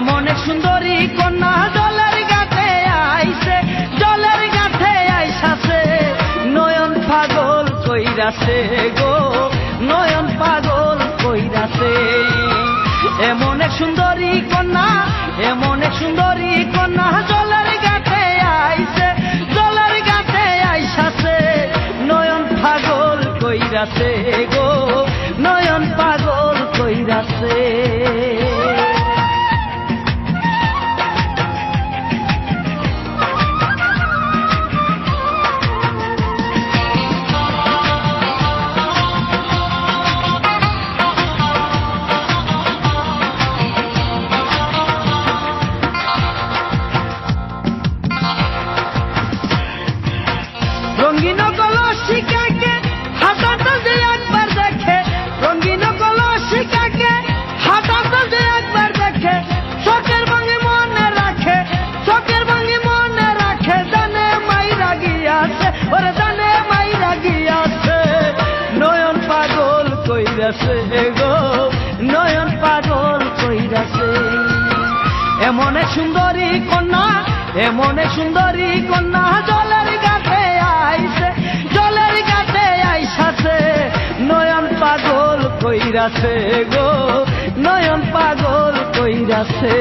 এমন এক সুন্দরী কন্যা জলের গাছে আইছে, জলের গাছে আইসাছে, নয়ন পাগল কইরাছে গো, নয়ন পাগল কইরাছে। এমন এক সুন্দরী কন্যা, এমন এক সুন্দরী কন্যা জলের গাছে আইছে, জলের গাছে আইসাছে, নয়ন পাগল কইরাছে গো, নয়ন পাগল কইরাছে। রঙিন কলসিকাকে হাঁটাটা যে একবার দেখে, রঙিন কলসিকাকে হাঁটাটা যে একবার দেখে, চোখের ভাঙে মনে রাখে, চোখের ভাঙে মনে রাখে, জানে মাইরা গিয়াছে, ওরে জানে মাইরা গিয়াছে, নয়ন পাগল কইরাছে গো, নয়ন পাগল কইরাছে। এমন এক সুন্দরী কন্যা, এমন এক সুন্দরী কন্যা জলের গাছে আইছে, জলের গাছে আইসাছে, নয়ন পাগল কইরাছে গো, নয়ন পাগল কইরাছে।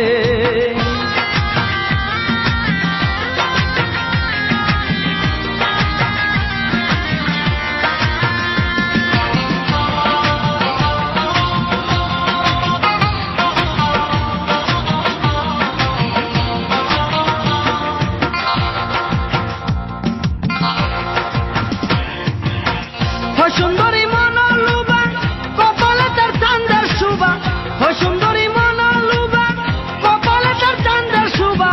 সুন্দরী মনোলুবা কপালে তার চাঁদের শুভা, সুন্দরী মনোলুবা কপালে তার চাঁদের শুভা,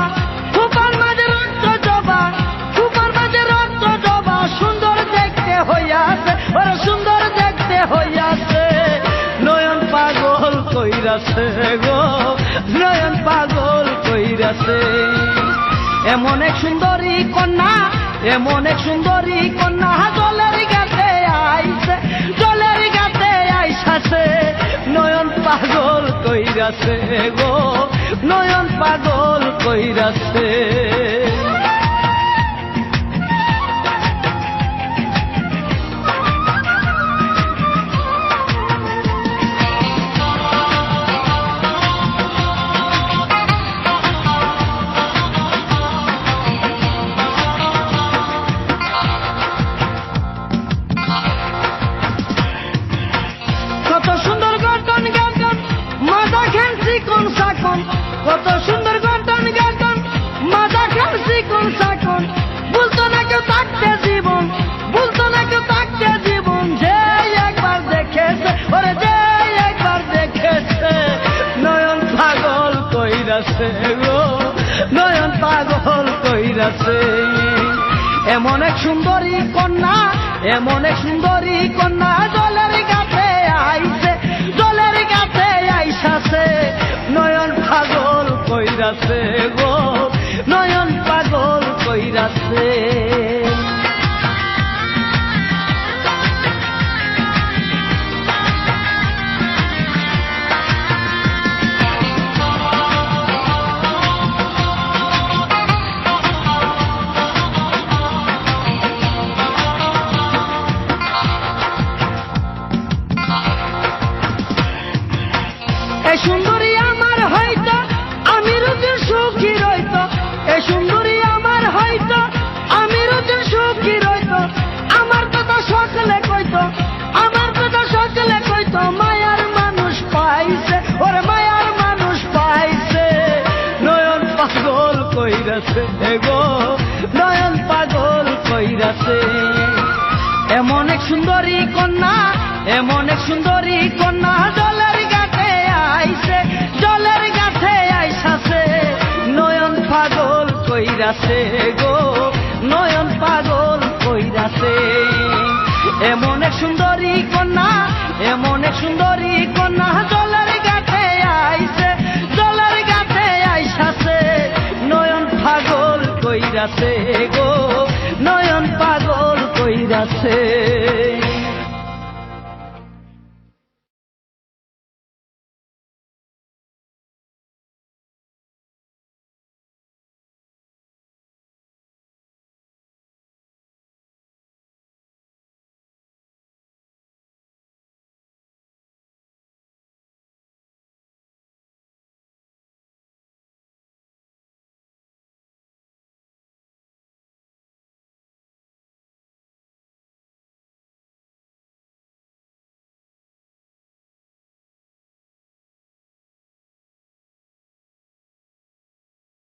ফুপার মাঝে রক্ত জবা, ফুপার মাঝে রক্ত জবা, সুন্দর দেখতে হইয়াছে, ওরে সুন্দর দেখতে হইয়াছে, নয়ন পাগল কইরাছে গো, নয়ন পাগল কইরাছে। এমন এক সুন্দরী কন্যা, এমন এক সুন্দরী কন্যা জলের গাছে আইছে, জলের গাছে আইসাছে, নয়ন পাগল কইরাছে গো, নয়ন পাগল কইরাছে। কত সুন্দর গঠন গঠন মাথা খেলছি কোন সাকন, কত সুন্দর গঠন গঠন মাথা খেলছি কোন সাকন, বলতো না কেউ থাকতে জীবন, বলতো না কেউ থাকতে জীবন, যে একবার দেখেছে, ওরে যে একবার দেখেছে, নয়ন পাগল কইরাছে গো, নয়ন পাগল কইরাছে। এমন এক সুন্দরী কন্যা, এমন এক সুন্দরী কন্যা জলের গাছে আইছে, জলের গাছে আইসাছে, নয়ন পাগল কইরাছে গো, নয়ন পাগল কইরাছে। এই সুন্দরী আমার হয়তো আমি রোজে সুখী রইত, এই সুন্দরী আমার হয়তো আমি রোজে সুখী রইত, আমার কথা সকলে কইত, আমার কথা সকলে কইত, মায়ার মানুষ পাইছে, ওরে মায়ার মানুষ পাইছে, নয়ন পাগল কইরাছে গো, নয়ন পাগল কইরাছে। এমন এক সুন্দরী কন্যা, এমন এক সুন্দরী কন্যা জলের গাছে আইছে, জলের গাছে আইসাছে, নয়ন পাগল কইরাছে গো, নয়ন পাগল কইরাছে। এমন এক সুন্দরী কন্যা, এমন এক সুন্দরী কন্যা জলের গাছে আইছে, জলের গাছে আইসাছে, নয়ন পাগল কইরাছে গো, নয়ন পাগল কইরাছে।